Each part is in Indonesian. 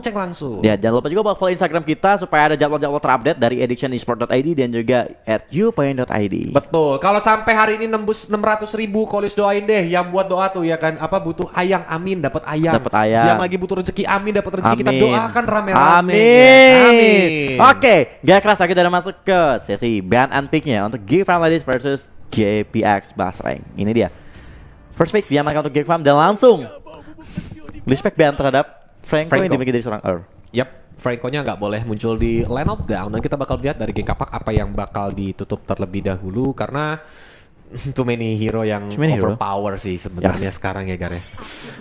cek langsung. Ya, jangan lupa juga buat follow Instagram kita supaya ada jadwal-jadwal terupdate dari editionesport.id dan juga @youpoint.id. Betul. Kalau sampai hari ini nembus 600.000, Kolius doain deh yang buat doa tuh ya kan. Apa butuh ayang, amin dapat ayang. Dapat ayang. Yang lagi butuh rezeki, amin dapat rezeki. Kita Amin. doakan rame-rame. Amin. Amin. Oke, gak kerasa kita udah masuk ke sesi band and pick-nya untuk Geek Fam Ladies versus GPX Bass Rank. Ini dia. First pick diamankan untuk Geek Fam dan langsung respect band terhadap Franco yang dimiliki dari seorang Earth. Yap, Franco-nya nggak boleh muncul di line of down. Dan kita bakal lihat dari geng kapak apa yang bakal ditutup terlebih dahulu. Karena too many hero yang overpower sih sebenarnya sekarang ya Gar ya.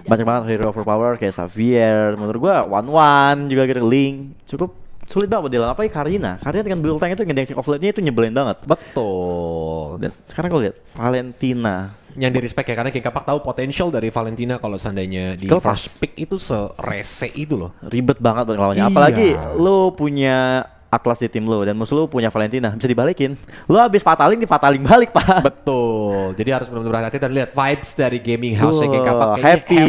Banyak banget hero overpower kayak Xavier. Menurut gua One juga gitu, Link. Cukup sulit banget buat dilawan. Apalagi Karina dengan build tank itu ngedancing offlane-nya itu nyebelin banget. Betul. Dan sekarang gue lihat Valentina yang di respect ya, karena Geng Kapak tahu potensial dari Valentina kalau seandainya di Kelepas. first pick itu serese itu loh. ribet banget buat ngelawannya. Iya. Apalagi lo punya Atlas di tim lo dan musuh lo punya Valentina, bisa dibalikin. Lo habis fataling balik pak. Betul. Jadi harus benar-benar hati-hati dan lihat vibes dari gaming house Geng Kapak kayaknya happy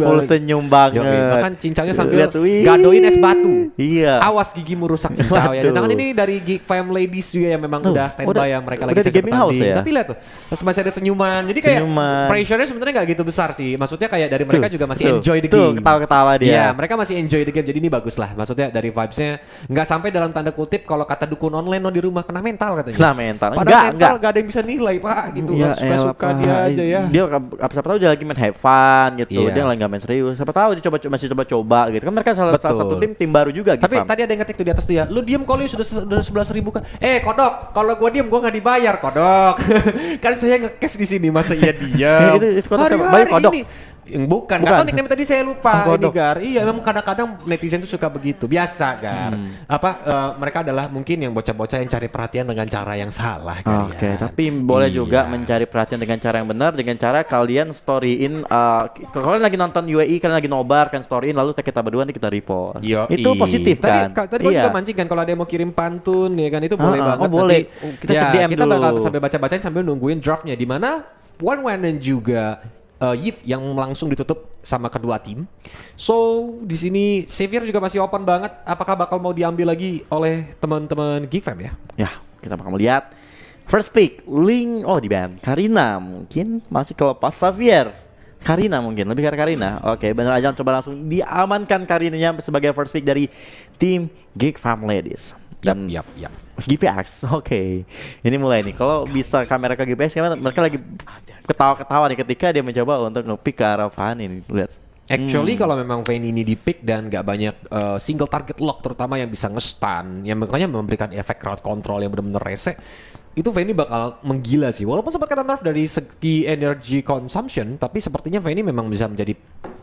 full banget. senyum banget. Bahkan cincangnya sambil Lihat, wih. gadoin es batu. Iya. Awas gigimu rusak cincau ya. Waduh. Sedangkan ini dari Geek Fam Ladies juga yang memang udah standby yang mereka lagi udah di siap gaming house bertanding. ya? Tapi lihat tuh, masih ada senyuman. Jadi kayak Senyuman. pressure-nya sebenarnya nggak gitu besar sih. Maksudnya kayak dari mereka juga masih Tuh, enjoy the tuh, game. ketawa-ketawa dia. Iya, mereka masih enjoy the game. Jadi ini bagus lah. Maksudnya dari vibes-nya nggak sampai dalam tanda kutip kalau kata dukun online lo di rumah kena mental katanya. Kena mental. Padahal Enggak. gak ada yang bisa nilai pak gitu. Ya, Suka-suka elah, dia Pak. aja ya. Dia siapa tahu dia lagi main have fun gitu. Iya. Dia lagi nggak main serius. Siapa tahu dia masih coba-coba gitu. Kan mereka salah satu tim baru juga gitu. Tapi tadi ada yang ngetik tuh di atas tuh ya. Lu diem kalau sudah 11.000 kan. Kodok, kalau gua diem gua nggak dibayar kodok. Kan saya nge-cash di sini masa iya dia. itu kodok siapa? Bayar kodok. Ini bukan. Atau nickname tadi saya lupa ini Kodok. Gar. Iya memang kadang-kadang netizen tuh suka begitu. Biasa Gar. Mereka adalah mungkin yang bocah-bocah yang cari perhatian dengan cara yang salah Gar. Oke, ya. tapi boleh juga Iya. mencari perhatian dengan cara yang benar, dengan cara kalian storyin. Kalau kalian lagi nonton UAE, kalian lagi nobar, kan storyin, lalu kita berdua nanti kita repost. Itu positif kan? Tadi gua juga mancing kan kalau ada yang mau kirim pantun ya kan itu boleh banget. boleh. Nanti, Kita cek DM kita dulu. bakal sambil baca-bacain sambil nungguin draftnya di mana Wan dan juga Yif yang langsung ditutup sama kedua tim. So di sini Xavier juga masih open banget. Apakah bakal mau diambil lagi oleh teman-teman Geek Fam ya? Ya, kita bakal melihat. First pick, Link, di ban. Karina mungkin masih kelepas. Xavier, Karina mungkin, lebih ke Karina. Oke, bener aja coba langsung diamankan Karinanya sebagai first pick dari tim Geek Fam Ladies. Dan Yap. GPX, oke. Ini mulai nih. Kalau bisa kamera ke GPX, mereka lagi ketawa-ketawa nih ketika dia mencoba untuk nge-pick ke arah Fanny nih. Lihat. Actually kalau memang Vayne ini di pick dan gak banyak single target lock terutama yang bisa nge-stun, yang makanya memberikan efek crowd control yang benar-benar rese, itu Vayne bakal menggila sih. Walaupun sempat kena nerf dari segi energy consumption, tapi sepertinya Vayne memang bisa menjadi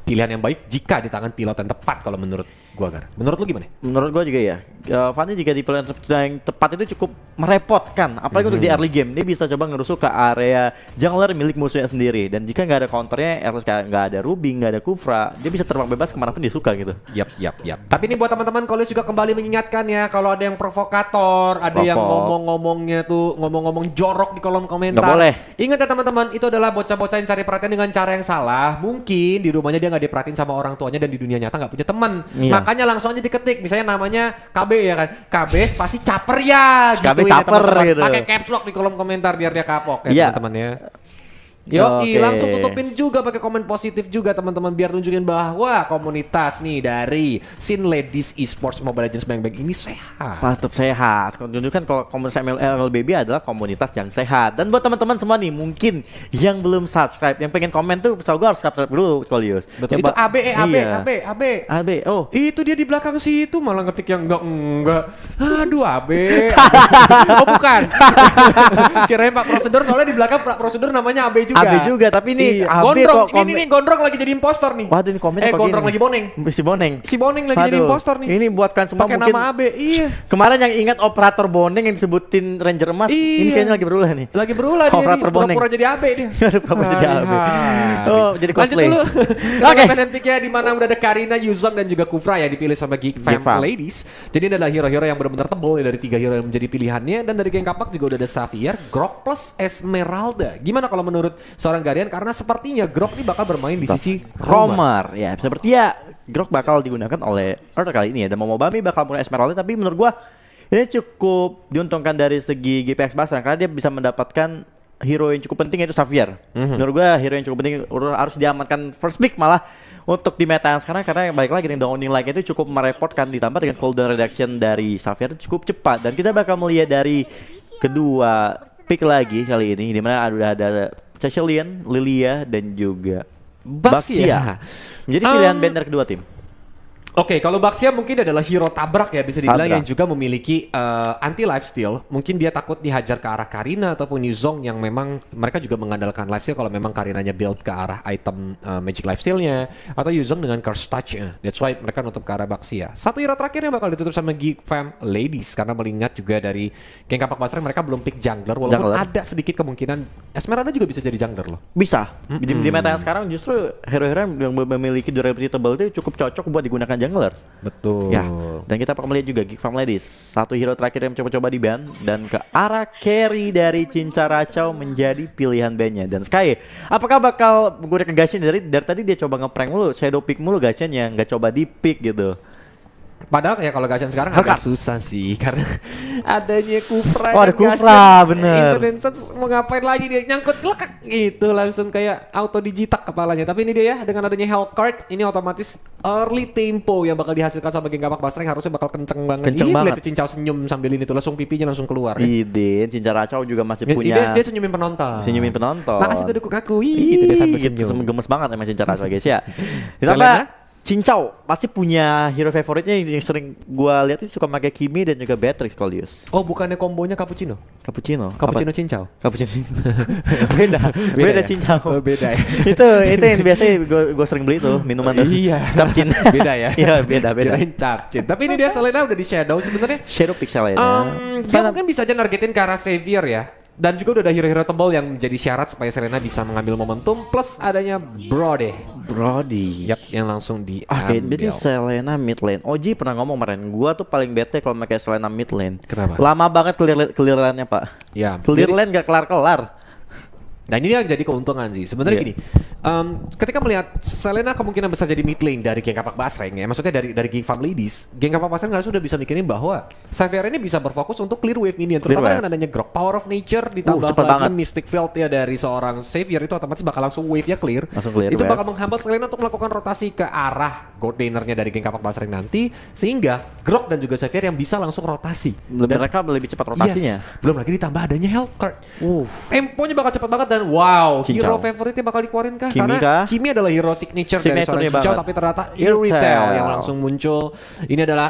pilihan yang baik jika di tangan pilot yang tepat kalau menurut gua Gar. Menurut lu gimana? Menurut gua juga ya, Fanny jika di pilihan yang tepat itu cukup merepotkan. Apalagi untuk di early game, dia bisa coba ngerusuk ke area jungler milik musuhnya sendiri. Dan jika nggak ada counternya, nggak ada Ruby, nggak ada Kufra, dia bisa terbang bebas kemanapun dia suka gitu. Yap. Tapi ini buat teman-teman kalau juga kembali mengingatkan ya, kalau ada yang provokator, ada yang ngomong-ngomongnya tuh ngomong-ngomong jorok di kolom komentar. Nggak boleh. Ingat ya teman-teman, itu adalah bocah-bocah yang cari perhatian dengan cara yang salah. Mungkin di rumahnya dia nggak diperhatiin sama orang tuanya dan di dunia nyata nggak punya teman. Iya. Makanya langsung aja diketik, misalnya namanya KB ya kan, KB pasti caper ya. KB Gituin ya, caper teman-teman. gitu. Pakai caps lock di kolom komentar biar dia kapok ya Iya. teman-teman ya. Yoki, Oke. langsung tutupin juga pakai komen positif juga teman-teman biar nunjukin bahwa komunitas nih dari Scene Ladies Esports Mobile Legends Bang Bang ini sehat. Tetap sehat. Tunjukkan kalau komunitas MLBB adalah komunitas yang sehat. Dan buat teman-teman semua nih, mungkin yang belum subscribe, yang pengen komen tuh, gue harus subscribe dulu, Kolius. Betul. Itu AB. Oh, Itu dia di belakang situ malah ngetik yang enggak. Aduh, AB. Oh, bukan. Kirain Pak Prosedur, soalnya di belakang Pak Prosedur namanya AB juga. AB juga, tapi ini AB Gondrong, kok ini Gondrong lagi jadi impostor nih. Waduh, ini komen kok Gondrong gini. lagi boneng. Si Boneng lagi jadi impostor nih. Ini buat kalian semua Pakai mungkin nama AB. Iya. kemarin yang ingat operator Boneng yang disebutin Ranger Emas, ini kayaknya lagi berulah nih. Lagi berulah dia Operator nih, Boneng. pura-pura jadi AB dia. Pura-pura jadi AB. Oh, jadi Lanjut cosplay. dulu. Oke. Oke. Picknya di mana udah ada Karina, Yuzong dan juga Kufra ya dipilih sama Geek Fam Fam. Ladies. Jadi ini adalah hero-hero yang benar-benar tebal ya dari 3 hero yang menjadi pilihannya, dan dari geng Kapak juga udah ada Xavier, Grok plus Esmeralda. Gimana kalau menurut seorang Guardian, karena sepertinya Grok ini bakal bermain di sisi Romer. Romer ya, seperti ya Grok bakal digunakan oleh Earth kali ini ya. Dan Momobami bakal mulai Esmeralda, tapi menurut gua ini cukup diuntungkan dari segi GPX Basran karena dia bisa mendapatkan hero yang cukup penting, yaitu Xavier. Menurut gua hero yang cukup penting harus diamankan first pick malah untuk di meta yang sekarang, karena balik lagi nih downing like itu cukup merepotkan, ditambah dengan cooldown reduction dari Xavier itu cukup cepat. Dan kita bakal melihat dari kedua pick lagi kali ini, dimana ada Cecilian, Lilia, dan juga Baxia. Menjadi pilihan banner kedua tim. Oke, kalau Baxia mungkin adalah hero tabrak ya, bisa dibilang, Tabrak. yang juga memiliki anti lifesteal. Mungkin dia takut dihajar ke arah Karina ataupun Yuzong yang memang mereka juga mengandalkan lifesteal kalau memang Karinanya build ke arah item magic lifestealnya, atau Yuzong dengan curse touch-nya. That's why mereka nutup ke arah Baxia. Satu hero terakhir yang bakal ditutup sama Geek Fam Ladies, karena melihat juga dari Geng Kapak Basreng mereka belum pick jungler, walaupun ada sedikit kemungkinan Esmeralda juga bisa jadi jungler loh. Bisa. Di meta yang sekarang justru hero-hero yang memiliki durability tebal itu cukup cocok buat digunakan jungler. Betul. Ya. Dan kita akan melihat juga Geek Farm Ladies, satu hero terakhir yang coba-coba di ban, dan ke arah carry dari Cinca Racau menjadi pilihan bandnya. Dan Sky, apakah bakal menggunakan Gashen dari tadi dia coba ngeprank mulu, shadow pick mulu Gashen yang nggak coba di pick gitu. Padahal ya kalau Gashen sekarang agak susah sih karena adanya Kufra. Oh, ada Kufra, bener. Incident mau ngapain lagi, dia nyangkut celak gitu langsung kayak auto digitak kepalanya. Tapi ini dia ya, dengan adanya Hellcard ini otomatis early tempo yang bakal dihasilkan sama Geng Kapak Basreng harusnya bakal kenceng banget. Kenceng banget. Lihat Cincau senyum sambil ini tuh langsung pipinya langsung keluar. Idin, Cinca Racau juga masih punya. Dia senyumin penonton. Senyumin penonton. Makasih udah dukung aku. Gitu dia sambil Gitu, senyum. gemes banget emang Cinca Racau guys ya. Selena? Ditambah Cincau pasti punya hero favoritnya yang sering gua lihat itu suka pakai Kimi dan juga Beatrix Colius. Oh, bukannya kombonya Cappuccino? Cappuccino. Cappuccino Cincau. Cappuccino. beda ya? Cincau. Oh, beda ya. itu yang biasanya gua sering beli tuh minuman tuh. Iya. Capcin. Beda ya. Iya, beda. Kirain capcin. Tapi ini dia Selena udah di shadow sebenarnya. Shadow Pixel ya. Dia mungkin bisa aja nargetin ke arah Xavier ya. Dan juga udah ada hero-hero tebal yang menjadi syarat supaya Selena bisa mengambil momentum, plus adanya Brody. Yap, yang langsung Oke, diambil. jadi Selena mid lane. Oji pernah ngomong kemarin, gua tuh paling bete kalau pakai Selena mid lane. Kenapa? Lama banget clear lane-nya, Pak. Ya. Clear lane gak kelar-kelar. Dan ini yang jadi keuntungan sih. Sebenarnya Iya. gini, ketika melihat Selena kemungkinan besar jadi mid lane dari Geng Kapak Basreng ya, maksudnya dari Geng Farm Ladies, Geng Kapak Basreng harus sudah bisa mikirin bahwa Xavier ini bisa berfokus untuk clear wave minion, terutama dengan adanya Grok, Power of Nature ditambah cepet lagi banget. Mystic Field ya dari seorang Xavier, itu otomatis bakal langsung wave-nya clear. Langsung clear Itu wave. bakal menghambat Selena untuk melakukan rotasi ke arah gold laner-nya dari Geng Kapak Basreng nanti, sehingga Grok dan juga Xavier yang bisa langsung rotasi. Mereka lebih cepat rotasinya. Yes, belum lagi ditambah adanya Hellcard. Temponya bakal cepat banget dan wow, hero Cincau. favoritnya bakal dikeluarin kah? Kimi Karena kah? Kimi adalah hero signature dari seorang Signature-nya Cincau, banget. tapi ternyata Irtel Irtel yang langsung muncul. Ini adalah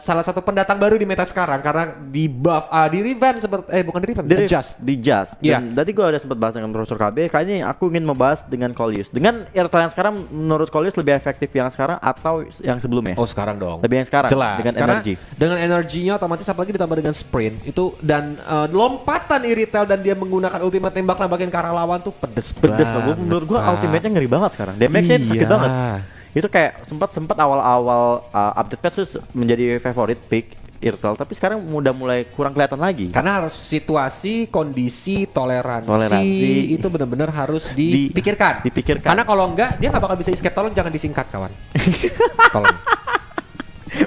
salah satu pendatang baru di meta sekarang karena di buff, di revamp seperti bukan di revamp, adjust. Di Just. Iya. Dan tadi gue udah sempat bahas dengan Profesor KB. Kayaknya aku ingin membahas dengan Colius. Dengan Irtel yang sekarang, menurut Colius lebih efektif yang sekarang atau yang sebelumnya? Oh, sekarang dong. Lebih yang sekarang. Jelas. Dengan Karena energi. dengan energinya otomatis apalagi ditambah dengan sprint itu dan lompatan Irtel dan dia menggunakan ultimate tembak-tembakin ke arah lawan tuh pedes Pedes banget. menurut gua ultimate-nya ngeri banget sekarang. Damage-nya itu sakit Iya. banget. Itu kayak sempat awal-awal update patch tuh menjadi favorite pick Irtel, tapi sekarang udah mulai kurang kelihatan lagi. Karena harus situasi, kondisi, toleransi, Toleransi. itu benar-benar harus dipikirkan. Dipikirkan. Karena kalau enggak dia nggak bakal bisa escape. Tolong jangan disingkat kawan. Tolong.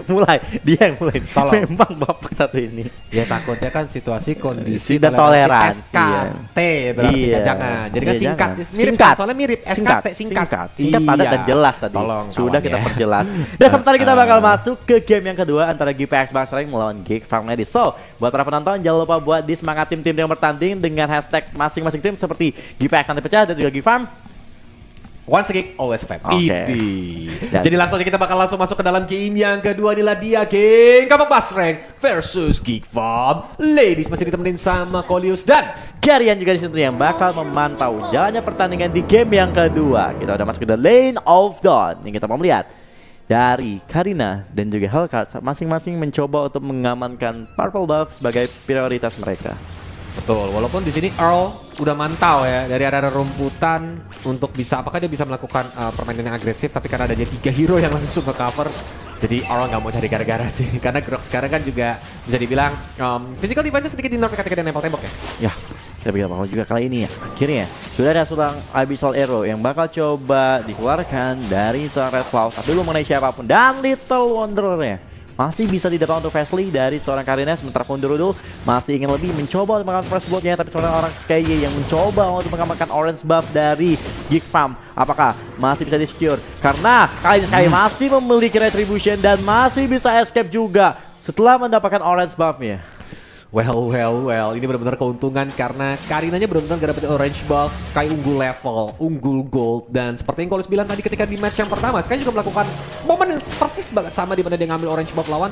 mulai dia yang mulai. Tolong. Memang bapak satu ini. Ya takutnya kan situasi, kondisi, Dan toleransi, SKT berarti Iya. kan jangan. Jadi kan Iya, singkat. jangan. Mirip Singkat. kan? Soalnya mirip SKT singkat. Singkat, padat Iya. dan jelas tadi. Tolong Sudah kawan kita ya. perjelas. Dan sebentar kita bakal masuk ke game yang kedua antara GPX Basreng melawan Geek Farm Ladies. So, buat para penonton jangan lupa buat disemangat tim-tim yang bertanding dengan hashtag masing-masing tim seperti GPX Anti Pecah dan juga Geek Farm. Once again, always fam. Oke. Dan- Jadi langsung aja kita bakal langsung masuk ke dalam game yang kedua. Inilah dia Geng Kapak Basreng versus Geek Farm Ladies. Masih ditemenin sama Colius dan Kalian juga di sini yang bakal memantau jalannya pertandingan di game yang kedua. Kita udah masuk ke the Lane of Dawn. Yang kita mau melihat dari Karina dan juga Hellcard masing-masing mencoba untuk mengamankan purple buff sebagai prioritas mereka. betul, walaupun di sini Earl udah mantau ya dari area rumputan untuk bisa apakah dia bisa melakukan permainan yang agresif, tapi karena adanya 3 hero yang langsung ke cover, jadi Earl nggak mau cari gara-gara sih. Karena Grok sekarang kan juga bisa dibilang physical defense sedikit di nerf ketika dia nempel tembok ya. Ya, Tapi gak bakal juga kali ini ya. Akhirnya sudah ada seorang Abyssal Arrow yang bakal coba dikeluarkan dari seorang Red Cloud. Tapi belum mengenai siapapun. Dan Little Wanderer-nya masih bisa didapat untuk Fastly dari seorang Karina. Sementara Fundurudul masih ingin lebih mencoba untuk mengamankan first bloodnya. Tapi seorang orang Sky yang mencoba untuk mengamankan orange buff dari Geek Farm. Apakah masih bisa di-secure? Karena kali ini Sky masih memiliki retribution dan masih bisa escape juga setelah mendapatkan orange buff-nya. Well, ini benar-benar keuntungan karena Karinanya benar-benar gak dapetin orange buff, Sky unggul level, unggul gold, dan seperti yang Kolis bilang tadi ketika di match yang pertama, Sky juga melakukan momen yang persis banget sama di mana dia ngambil orange buff lawan.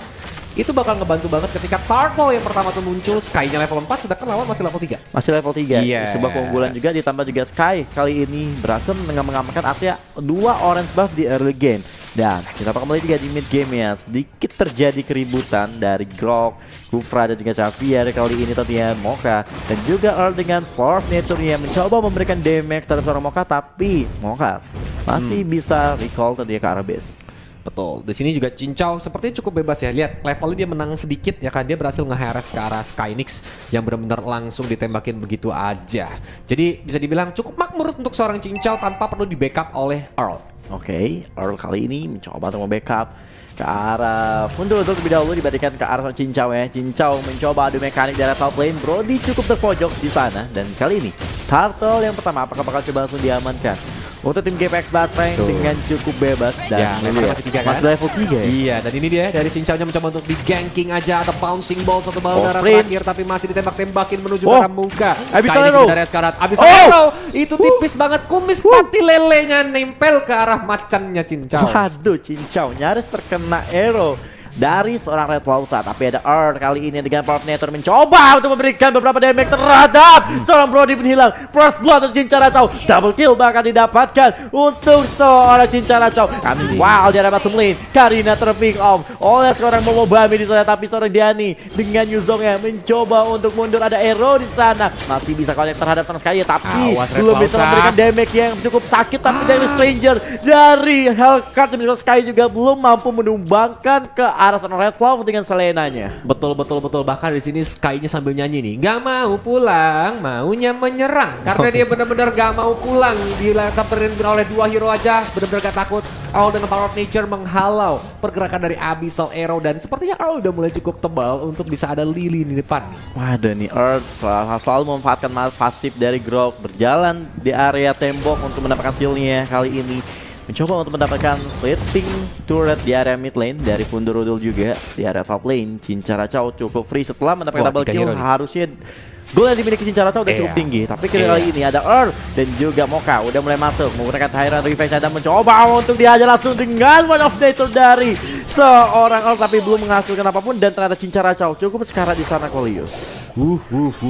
Itu bakal ngebantu banget ketika Turtle yang pertama tuh muncul, Sky-nya level 4 sedangkan lawan masih level 3. Masih level 3. Yes. Sebuah keunggulan juga ditambah juga Sky kali ini berhasil mengamankan artinya 2 orange buff di early game. Dan kita bakal kembali juga di mid game ya. Sedikit terjadi keributan dari Grok, Kufra dan juga Xavier. Kali ini tentunya Mocha dan juga Earl dengan Force Nature-nya mencoba memberikan damage terhadap seorang Mocha. Tapi Mocha masih bisa recall tentunya ke arah base. Betul, di sini juga Cincau sepertinya cukup bebas ya. Lihat levelnya dia menang sedikit ya kan, dia berhasil nge-harass ke arah Skynix yang benar-benar langsung ditembakin begitu aja. Jadi bisa dibilang cukup makmur untuk seorang Cincau tanpa perlu di backup oleh Earl. Oke, Earl kali ini mencoba untuk membackup ke arah Fundurudul terlebih dahulu dibandingkan ke arah Cincau ya. Cincau mencoba adu mekanik dari top lane. Brody cukup terpojok di sana dan kali ini Turtle yang pertama apakah bakal coba langsung diamankan untuk tim GPX Basreng dengan cukup bebas dan masih 3 kan? masih level 3 ya? Iya, dan ini dia dari Cincaunya mencoba untuk di-ganking aja atau bouncing ball satu bal darah terakhir tapi masih ditembak-tembakin menuju ke arah muka. Abyssal Arrow dari Askarat. Abyssal Arrow itu tipis banget, kumis pati lelenya nempel ke arah macannya Cincau. Waduh, Cincau nyaris terkena arrow dari seorang Red Cloud. Tapi ada Earth kali ini dengan Power Nature mencoba untuk memberikan beberapa damage terhadap seorang Brody penghilang. First blood untuk Cincara Chow. Double kill bahkan didapatkan untuk seorang Cincara Chow. Kami wow di arah bottom lane. Karina terpick off oleh seorang Momobami di sana. Tapi seorang Diani dengan Yuzongnya mencoba untuk mundur. Ada arrow di sana. Masih bisa connect terhadap Thanos Kaya. Tapi belum bisa memberikan damage yang cukup sakit. Tapi dari Stranger dari Hellcat dan Sky juga belum mampu menumbangkan ke arah seorang Red Cloud dengan Selenanya. Betul. Bahkan di sini Sky-nya sambil nyanyi nih. Gak mau pulang, maunya menyerang. Karena dia benar-benar gak mau pulang. Dilakukan oleh 2 hero aja. Benar-benar gak takut. All dengan Power of Nature menghalau pergerakan dari Abyssal Arrow. Dan sepertinya Earl udah mulai cukup tebal untuk bisa ada Lily di depan. Waduh nih Earth selalu memanfaatkan pasif dari Grok. Berjalan di area tembok untuk mendapatkan shield-nya kali ini. Mencoba untuk mendapatkan splitting turret di area mid lane dari Fundurudul juga di area top lane. Cincara Chow cukup free setelah mendapatkan double kill. Harusnya gol yang dimiliki Cincara Chow udah cukup tinggi. Tapi kali ini ada Earl dan juga Mocha udah mulai masuk menggunakan Tyrant Revenge dan mencoba untuk dihajar langsung dengan One of Nature dari seorang Earl. Tapi belum menghasilkan apapun dan ternyata Cincara Chow cukup sekarat di sana Kolius.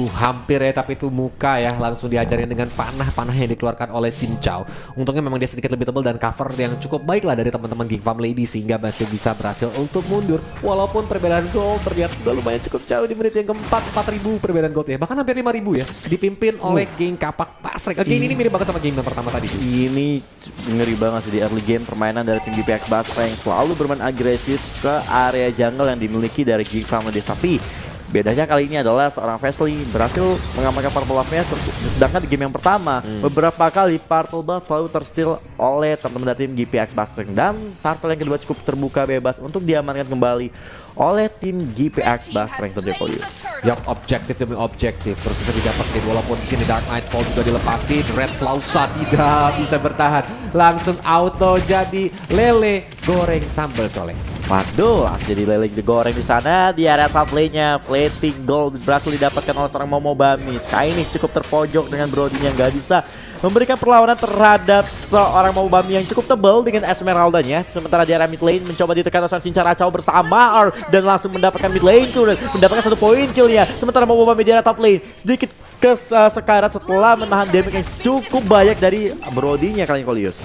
Hampir ya, tapi itu Muka ya langsung diajarin dengan panah yang dikeluarkan oleh Cincau. Untungnya memang dia sedikit lebih tebal dan cover yang cukup baik lah dari teman-teman Geek Farm Lady sehingga masih bisa berhasil untuk mundur. Walaupun perbedaan gold terlihat udah lumayan cukup jauh di menit yang keempat, 4.000 perbedaan gold ya. Bahkan hampir 5.000 ya, dipimpin oleh geng Kapak Basreng. Game ini mirip banget sama game yang pertama tadi sih. Ini ngeri banget sih di early game. Permainan dari tim GPX Basreng selalu bermain agresif ke area jungle yang dimiliki dari Geek Farm Lady. Tapi bedanya kali ini adalah seorang Fastly berhasil mengamankan Purple Buff-nya. Sedangkan di game yang pertama beberapa kali Purple Buff selalu tersteal oleh teman-teman dari tim GPX Basreng. Dan Turtle yang kedua cukup terbuka bebas untuk diamankan kembali oleh tim GPX Basreng tentunya Kolius. Yang objektif demi objektif terus bisa didapetin walaupun di sini Dark Nightfall juga dilepasin. Red Clausa tidak bisa bertahan, langsung auto jadi lele goreng sambal colek. Waduh, jadi lele digoreng di sana di area top lane-nya. Plating gold berhasil didapatkan oleh seorang Momobami. Sky ini cukup terpojok dengan Brody yang gak bisa memberikan perlawanan terhadap seorang Momobami yang cukup tebal dengan Esmeralda-nya. Sementara di area mid lane mencoba ditekan oleh Cincara Chow bersama R dan langsung mendapatkan mid lane turret, mendapatkan 1 poin kill-nya. Sementara Momobami di area top lane sedikit sekarat setelah menahan damage yang cukup banyak dari Brody-nya kali ini Kolius.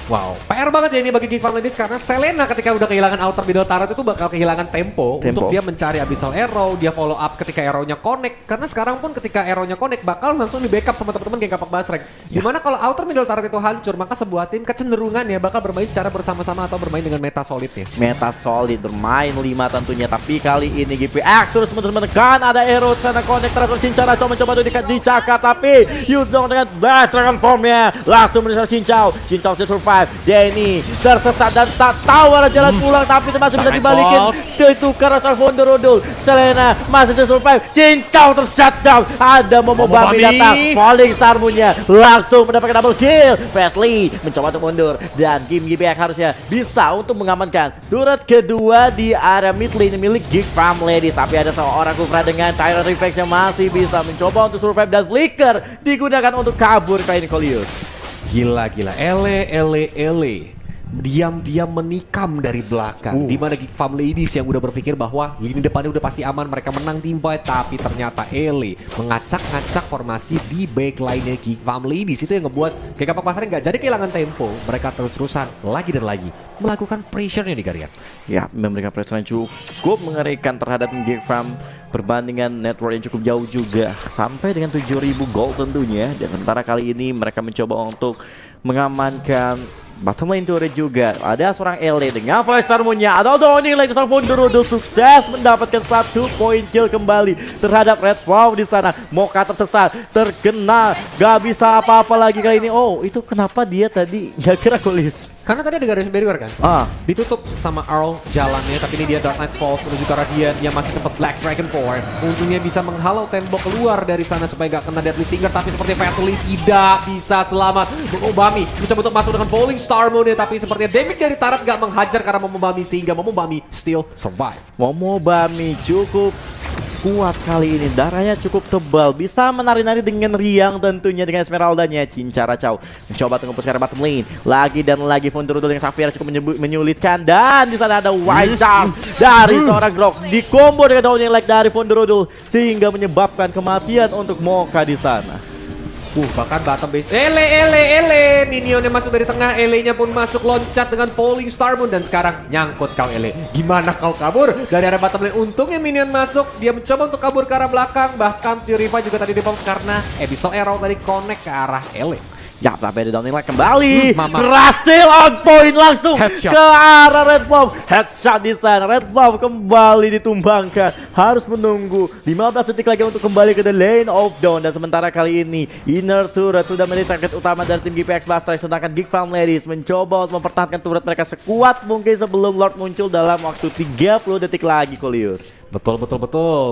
Wow, PR banget ya ini bagi Geek Farm Ladies karena Selena ketika udah kehilangan outer middle turret itu bakal kehilangan tempo untuk dia mencari Abyssal Arrow, dia follow up ketika arrow-nya connect. Karena sekarang pun ketika arrow-nya connect bakal langsung di backup sama teman-teman geng kapak basrek. Dimana kalau outer middle turret itu hancur, maka sebuah tim kecenderungannya bakal bermain secara bersama-sama atau bermain dengan meta solidnya. Meta solid bermain 5 tentunya, tapi kali ini GPX terus menekan ada arrow sana connect terus Cincau mencoba dicakar tapi Yuzong dengan Black Dragon Form-nya langsung menyerang Cincau survive. Denny tersesat dan tak tahu arah jalan pulang tapi masih bisa dibalikin. Ditukar oleh Vonderodul. Selena masih bisa survive. Cincau tershutdown. Ada Momobami datang. Falling Star Moon-nya langsung mendapatkan double kill. Wesley mencoba untuk mundur dan Kim GPX harusnya bisa untuk mengamankan turret kedua di area mid lane milik Geek Farm Ladies. Tapi ada seorang Kufra dengan Tyrant Reflex yang masih bisa mencoba untuk survive dan flicker digunakan untuk kabur kali ini Coleus. Gila. Ele. Diam-diam menikam dari belakang. Di mana Geek Farm Ladies yang udah berpikir bahwa lini depannya udah pasti aman, mereka menang teamfight, tapi ternyata Ele mengacak-ngacak formasi di backline-nya Geek Farm Ladies. Itu yang ngebuat kayak kapak pasarnya nggak jadi kehilangan tempo. Mereka terus-terusan lagi dan lagi melakukan pressure-nya di Guardian. Ya, memberikan pressure yang cukup mengerikan terhadap Geek Farm. Perbandingan network yang cukup jauh juga sampai dengan 7.000 gold tentunya. Dan sementara kali ini mereka mencoba untuk mengamankan bottom lane turret juga. Ada seorang LA dengan flash Moon-nya. Ada Downing lagi seorang Vonderodul sukses mendapatkan 1 poin kill kembali terhadap Red Wow di sana. Moka tersesat, terkena, gak bisa apa-apa lagi kali ini. Oh, itu kenapa dia tadi gak kena Coleus? Karena tadi ada garis barrier kan? Ditutup sama Earl jalannya, tapi ini dia Dark Knight Falls menuju ke Radiant. Dia masih sempat Black Dragon Form. Untungnya bisa menghalau tembok keluar dari sana supaya gak kena Deadly Stinger. Tapi seperti Wesley tidak bisa selamat. Momobami mencoba untuk masuk dengan Falling Star Moon-nya, tapi sepertinya damage dari Tarat gak menghajar karena Momobami, sehingga Momobami still survive. Momobami cukup kuat kali ini, darahnya cukup tebal, bisa menari-nari dengan riang tentunya dengan Esmeralda-nya. Cincara Chow mencoba tunggu ke bottom lane, lagi dan lagi Vonderodul dengan Xavier cukup menyulitkan, dan di sana ada White Charm dari seorang Grok, di combo dengan Downing Leg dari Vonderodul sehingga menyebabkan kematian untuk Moka di sana. Bahkan bottom base Ele minionnya masuk dari tengah, Ele-nya pun masuk loncat dengan Falling Star Moon, dan sekarang nyangkut kau Ele. Gimana kau kabur dari arah bottom lane? Untungnya minion masuk, dia mencoba untuk kabur ke arah belakang, bahkan Purify juga tadi dipomp karena Abyssal Arrow tadi connect ke arah Ele. Ya, tapi ada Downing Leg kembali. Berhasil on point langsung headshot ke arah Red Bomb. Headshot di sana. Red Bomb kembali ditumbangkan. Harus menunggu 15 detik lagi untuk kembali ke the lane of dawn. Dan sementara kali ini inner turret sudah menjadi target utama dari tim GPX Bastra. Sedangkan Geek Farm Ladies mencoba untuk mempertahankan turret mereka sekuat mungkin sebelum Lord muncul dalam waktu 30 detik lagi, Coleus. Betul.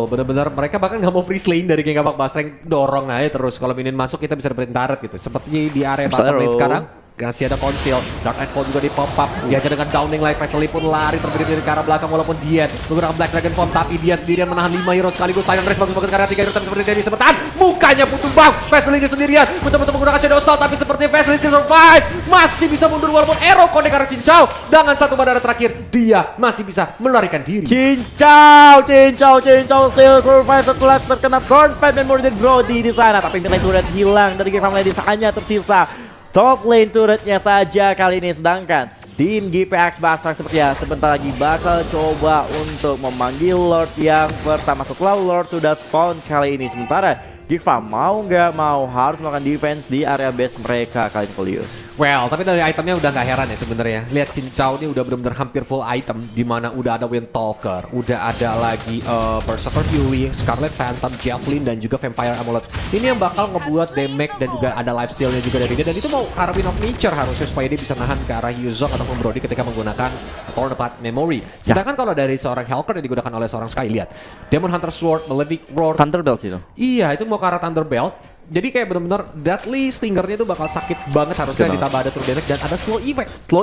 Benar-benar mereka bahkan nggak mau free lane dari geng kapak basreng, dorong aja terus. Kalau minion masuk kita bisa dapetin turret gitu. Sepertinya di area bottom lane sekarang masih ada konsil. Dark Knight Fall juga di pop up. Dia dengan Downing Light. Wesley pun lari terberdiri dari ke arah belakang walaupun dia menggunakan Black Dragon Form, tapi dia sendirian menahan 5 hero sekaligus. Titan Race bagus karena 3 hero, tapi seperti Denny sebentar mukanya pun tumbang. Wesley sendirian mencoba untuk menggunakan Shadow Assault, tapi seperti Wesley survive, masih bisa mundur walaupun arrow connect ke arah Cincau. Dengan satu bandara terakhir dia masih bisa melarikan diri. Cincau still survive setelah terkena Cornpad Memory dan Brody di sana, tapi nilai turret hilang dari Geek Farm Ladies, hanya tersisa top lane turretnya saja kali ini. Sedangkan tim GPX Bastra sepertinya sebentar lagi bakal coba untuk memanggil Lord yang pertama. Setelah Lord sudah spawn kali ini, sementara Geek Farm mau nggak mau harus melakukan defense di area base mereka kali ini, Coleus. Well, tapi dari itemnya udah nggak heran ya sebenarnya. Lihat Cincau ini udah benar-benar hampir full item, di mana udah ada Wind Talker, udah ada lagi Berserker Fury, Scarlet Phantom, Javelin, dan juga Vampire Amulet. Ini yang bakal ngebuat damage dan juga ada lifesteal-nya juga dari dia, dan itu mau ke arah Wind of Nature harusnya supaya dia bisa nahan ke arah Yuzong ataupun Brody ketika menggunakan Tornapad Memory. Sedangkan kalau dari seorang Helker yang digunakan oleh seorang Sky, lihat Demon Hunter Sword, Malefic Roar, Thunderbelt itu. Iya, itu mau ke arah Thunderbelt. Jadi kayak bener-bener Deadly Stingernya itu bakal sakit banget, harusnya ditambah ada true damage dan ada slow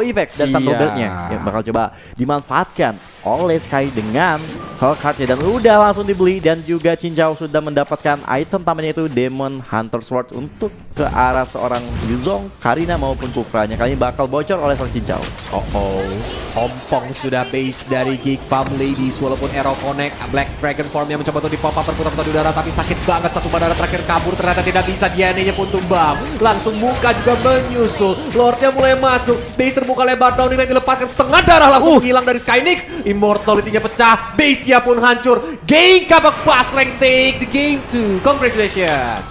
effect dan Thunderbelt-nya yang bakal coba dimanfaatkan oleh Sky dengan Hellcard-nya, dan udah langsung dibeli. Dan juga Cincau sudah mendapatkan item tamanya itu Demon Hunter Sword untuk ke arah seorang Yuzong, Karina maupun Kufranya. Kali ini bakal bocor oleh seorang Cincau. Ompong sudah base dari Geek Farm Ladies, walaupun Arrow connect, Black Dragon Form yang mencoba untuk dipop up berputar-putar di udara, tapi sakit banget. Satu bandara terakhir kabur ternyata tidak nggak bisa, DNA-nya pun tumbang. Langsung muka juga menyusul. Lordnya mulai masuk. Base terbuka lebar, Downing Knight dilepaskan setengah darah langsung menghilang dari Skynix. Immortality-nya pecah, base-nya pun hancur. Game kabak pas rank take the game 2. Congratulations.